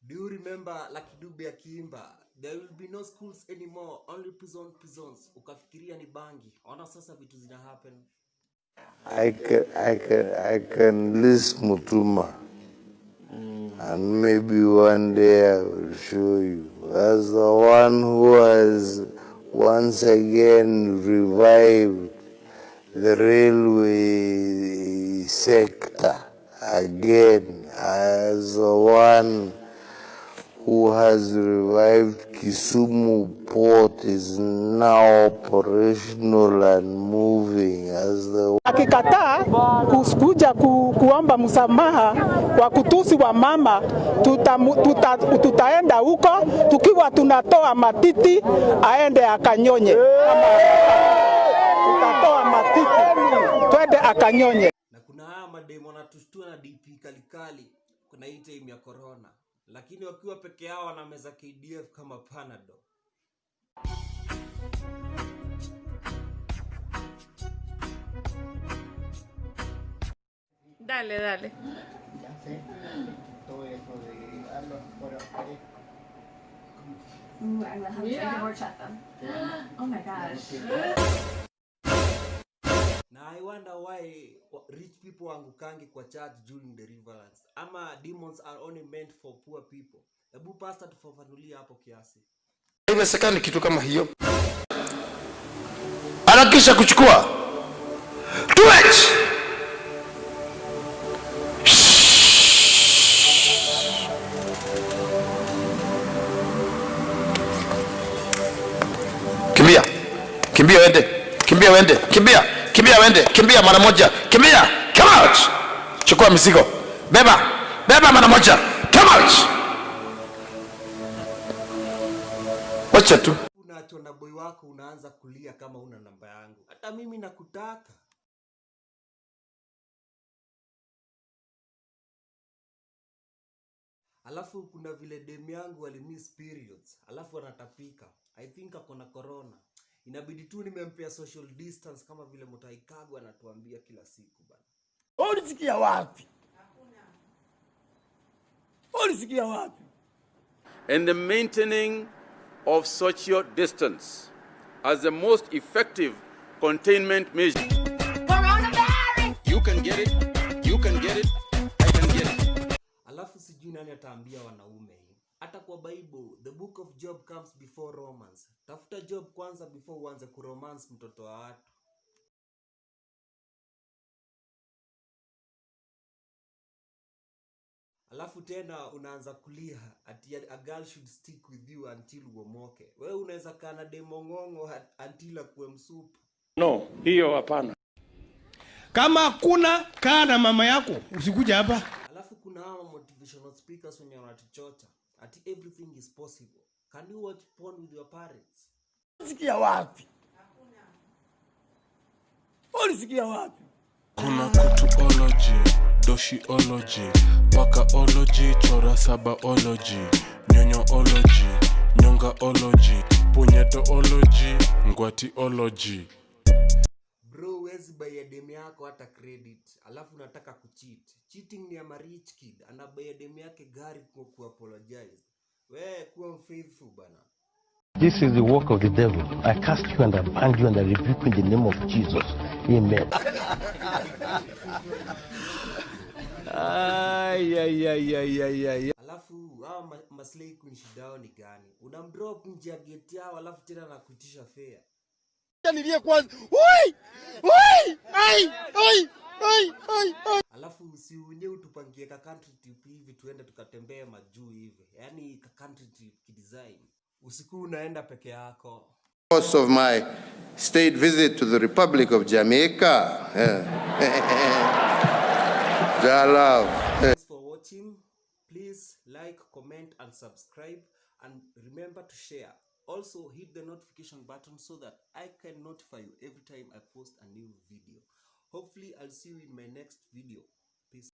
Do you remember Lucky Dube akiimba, there will be no schools anymore, only prisons. Ukafikiria ni bangi. Ona sasa vitu zina happen. I can list Mutuma. And maybe one day I will show you as the one who has once again revived the railway sector again, as the one who has revived Kisumu port is now operational and moving as the akikataa kuja kuomba msamaha kwa kutusi wa mama, tutaenda huko tukiwa tunatoa matiti aende akanyonye. Tutatoa matiti twende akanyonye. Na kuna haya mademo wanatushtua na DP kalikali kuna hii time ya corona, lakini wakiwa peke yao wanameza KDF kama Panado. Dale. Ya sé. Todo eso de darlo por ahí. Oh my gosh. Na I wonder why rich people angukangi kwa church during deliverance. Ama demons are only meant for poor people. Hebu pastor tufafanulie hapo kiasi. Haiwezekani kitu kama hiyo. Harakisha kuchukua. Do it! Kimbia wende, kimbia mara moja, kimbia, come out, chukua mizigo, beba mara moja, come out. Wacha tu. Unaachwa na boy wako unaanza kulia kama una namba yangu. Hata mimi nakutaka. Alafu kuna vile demu yangu walimiss periods, alafu anatapika. I think akona corona. Inabidi tu nimempea social distance kama vile Mutaikagu anatuambia kila siku bana. Ulisikia wapi? Ulisikia wapi? And the maintaining of social distance as the most effective containment measure. Coronavirus! You can get it, I can get it. Alafu sijui nani ataambia wanaume hii. Hata kwa Bible, the book of Job comes before romance. Tafuta job kwanza before uanze kuromance mtoto wa watu. Alafu tena unaanza kulia ati a girl should stick with you until uomoke. Wewe unaweza kaa na demo ngongo until akuwe msupu. No, hiyo hapana. Kama hakuna kaa na mama yako, usikuja hapa. Alafu kuna hawa motivational speakers wenye wanatuchocha. Ati everything is possible. Can you watch porn with your parents? Ulisikia wapi? Ulisikia wapi? Kuna kutuology, doshiology, wakaology, chora sabaology, nyonyoology, nyongaology, punyetoology, ngwatiology. Bro, wezi buy demu yako hata credit, alafu unataka kucheat. Cheating ni ama rich kid, anabuy demu yake gari kwa kuapologize. We kuwa unfaithful bana. This is the work of the devil. I cast you and I bind you and I rebuke you in the name of Jesus. Amen. Alafu hawa maslay queen shidao ni gani? Unamdrop nje ya gate yao alafu tena nakuitisha fare. Nilie kwanza. Alafu si unye utupangie ka country trip hivi tuende tukatembee majuu hivi. Yaani ka country trip kidesign. Usiku unaenda peke yako. course of my state visit to the Republic of Jamaica. Thanks for watching. Please like, comment and subscribe, and remember to share. Also hit the notification button so that I can notify you every time I post a new video. Hopefully I'll see you in my next video. Peace.